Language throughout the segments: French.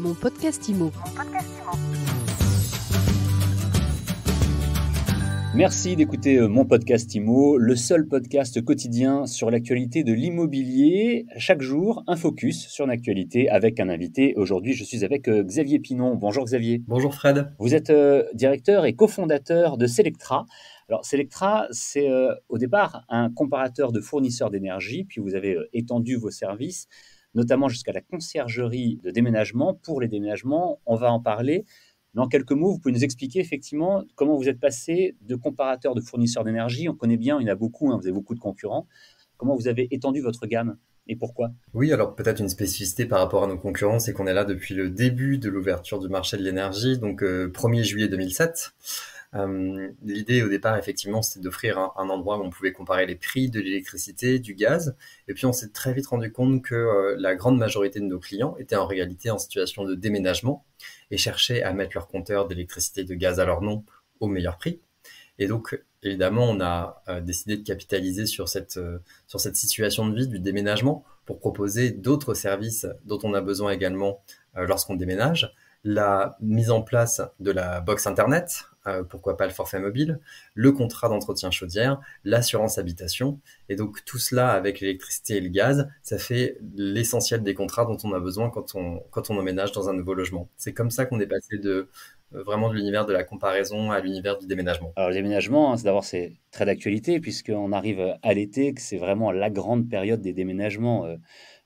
Mon podcast IMO. Merci d'écouter mon podcast IMO, le seul podcast quotidien sur l'actualité de l'immobilier. Chaque jour, un focus sur l'actualité avec un invité. Aujourd'hui, je suis avec Xavier Pinon. Bonjour Xavier. Bonjour Fred. Vous êtes directeur et cofondateur de Selectra. Alors Selectra, c'est au départ un comparateur de fournisseurs d'énergie, puis vous avez étendu vos services, notamment jusqu'à la conciergerie de déménagement. Pour les déménagements, on va en parler. Mais en quelques mots, vous pouvez nous expliquer effectivement comment vous êtes passé de comparateur de fournisseurs d'énergie. On connaît bien, il y en a beaucoup, vous avez beaucoup de concurrents. Comment vous avez étendu votre gamme et pourquoi ? Oui, alors peut-être une spécificité par rapport à nos concurrents, c'est qu'on est là depuis le début de l'ouverture du marché de l'énergie, donc 1er juillet 2007. L'idée au départ, effectivement, c'était d'offrir un endroit où on pouvait comparer les prix de l'électricité, du gaz. Et puis on s'est très vite rendu compte que la grande majorité de nos clients étaient en réalité en situation de déménagement et cherchaient à mettre leur compteur d'électricité et de gaz à leur nom au meilleur prix. Et donc, évidemment, on a décidé de capitaliser sur cette situation de vie du déménagement pour proposer d'autres services dont on a besoin également lorsqu'on déménage. La mise en place de la box Internet, pourquoi pas le forfait mobile, le contrat d'entretien chaudière, l'assurance habitation. Et donc tout cela avec l'électricité et le gaz, ça fait l'essentiel des contrats dont on a besoin quand on emménage dans un nouveau logement. C'est comme ça qu'on est passé vraiment de l'univers de la comparaison à l'univers du déménagement. Alors le déménagement, c'est très d'actualité puisqu'on arrive à l'été, que c'est vraiment la grande période des déménagements.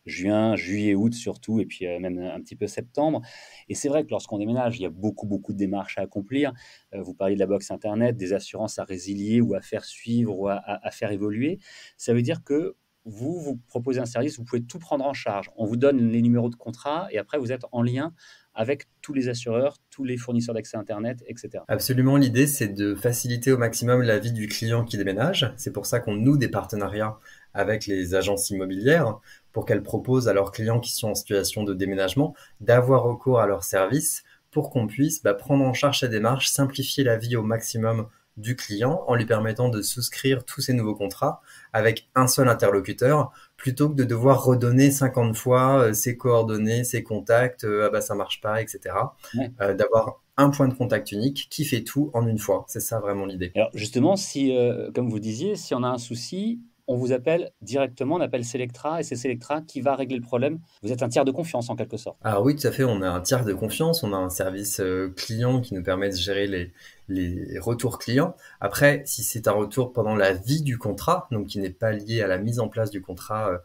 Juin, juillet, août surtout, et puis même un petit peu septembre. Et c'est vrai que lorsqu'on déménage, il y a beaucoup de démarches à accomplir. Vous parliez de la box Internet, des assurances à résilier ou à faire suivre ou à faire évoluer. Ça veut dire que vous proposez un service, vous pouvez tout prendre en charge. On vous donne les numéros de contrat et après, vous êtes en lien avec tous les assureurs, tous les fournisseurs d'accès Internet, etc. Absolument, l'idée, c'est de faciliter au maximum la vie du client qui déménage. C'est pour ça qu'on noue des partenariats avec les agences immobilières pour qu'elles proposent à leurs clients qui sont en situation de déménagement d'avoir recours à leurs services pour qu'on puisse prendre en charge ces démarches, simplifier la vie au maximum du client en lui permettant de souscrire tous ces nouveaux contrats avec un seul interlocuteur plutôt que de devoir redonner 50 fois ses coordonnées, ses contacts, ça marche pas, etc. Ouais. D'avoir un point de contact unique qui fait tout en une fois. C'est ça vraiment l'idée. Alors justement, si, comme vous disiez, si on a un souci, on vous appelle directement, on appelle Selectra et c'est Selectra qui va régler le problème. Vous êtes un tiers de confiance en quelque sorte. Alors oui, tout à fait, on a un tiers de confiance, on a un service client qui nous permet de gérer les retours clients. Après, si c'est un retour pendant la vie du contrat, donc qui n'est pas lié à la mise en place du contrat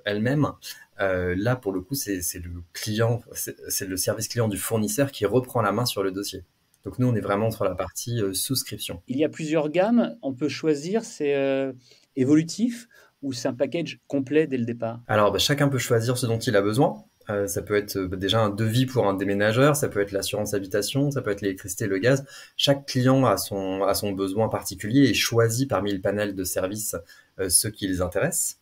elle-même, là pour le coup c'est le client, c'est le service client du fournisseur qui reprend la main sur le dossier. Donc nous on est vraiment sur la partie souscription. Il y a plusieurs gammes, on peut choisir, c'est évolutif ou c'est un package complet dès le départ ? Alors chacun peut choisir ce dont il a besoin. Ça peut être déjà un devis pour un déménageur, ça peut être l'assurance habitation, ça peut être l'électricité, le gaz. Chaque client a son besoin particulier et choisit parmi le panel de services ceux qui les intéressent.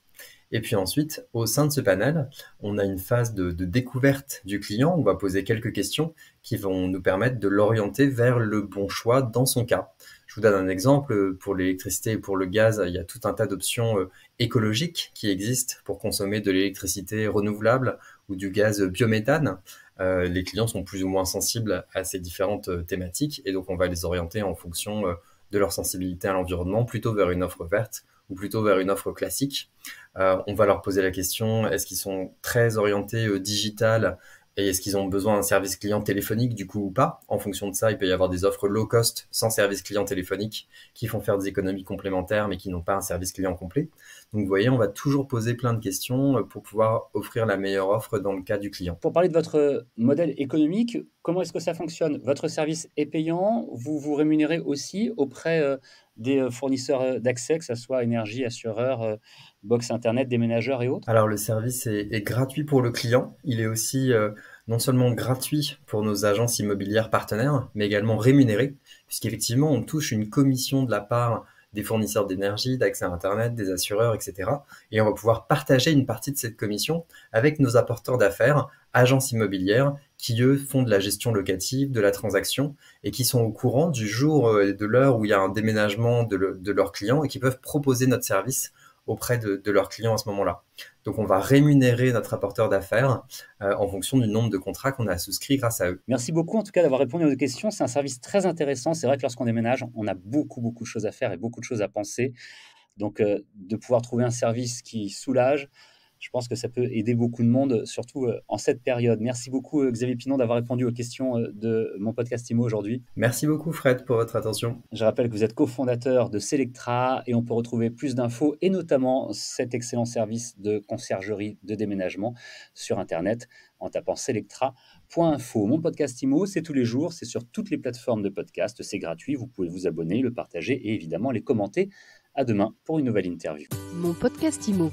Et puis ensuite, au sein de ce panel, on a une phase de découverte du client. On va poser quelques questions qui vont nous permettre de l'orienter vers le bon choix dans son cas. Je vous donne un exemple. Pour l'électricité et pour le gaz, il y a tout un tas d'options écologiques qui existent pour consommer de l'électricité renouvelable ou du gaz biométhane. Les clients sont plus ou moins sensibles à ces différentes thématiques et donc on va les orienter en fonction de leur sensibilité à l'environnement, plutôt vers une offre verte ou plutôt vers une offre classique. On va leur poser la question, est-ce qu'ils sont très orientés digital et est-ce qu'ils ont besoin d'un service client téléphonique du coup ou pas ? En fonction de ça, il peut y avoir des offres low cost sans service client téléphonique qui font faire des économies complémentaires mais qui n'ont pas un service client complet. Donc vous voyez, on va toujours poser plein de questions pour pouvoir offrir la meilleure offre dans le cas du client. Pour parler de votre modèle économique, comment est-ce que ça fonctionne ? Votre service est payant, vous vous rémunérez aussi auprès des fournisseurs d'accès, que ce soit énergie, assureur, box Internet, déménageurs et autres ? Alors le service est gratuit pour le client, il est aussi non seulement gratuit pour nos agences immobilières partenaires, mais également rémunéré, puisqu'effectivement on touche une commission de la part des fournisseurs d'énergie, d'accès à Internet, des assureurs, etc. Et on va pouvoir partager une partie de cette commission avec nos apporteurs d'affaires, agences immobilières, qui eux font de la gestion locative, de la transaction, et qui sont au courant du jour et de l'heure où il y a un déménagement de leurs clients et qui peuvent proposer notre service auprès de leurs clients à ce moment-là. Donc, on va rémunérer notre apporteur d'affaires en fonction du nombre de contrats qu'on a souscrits grâce à eux. Merci beaucoup en tout cas d'avoir répondu à nos questions. C'est un service très intéressant. C'est vrai que lorsqu'on déménage, on a beaucoup, beaucoup de choses à faire et beaucoup de choses à penser. Donc, de pouvoir trouver un service qui soulage, je pense que ça peut aider beaucoup de monde, surtout en cette période. Merci beaucoup, Xavier Pinon, d'avoir répondu aux questions de mon podcast IMO aujourd'hui. Merci beaucoup, Fred, pour votre attention. Je rappelle que vous êtes cofondateur de Selectra et on peut retrouver plus d'infos et notamment cet excellent service de conciergerie de déménagement sur Internet en tapant selectra.info. Mon podcast IMO, c'est tous les jours, c'est sur toutes les plateformes de podcast, c'est gratuit, vous pouvez vous abonner, le partager et évidemment les commenter. À demain pour une nouvelle interview. Mon podcast IMO.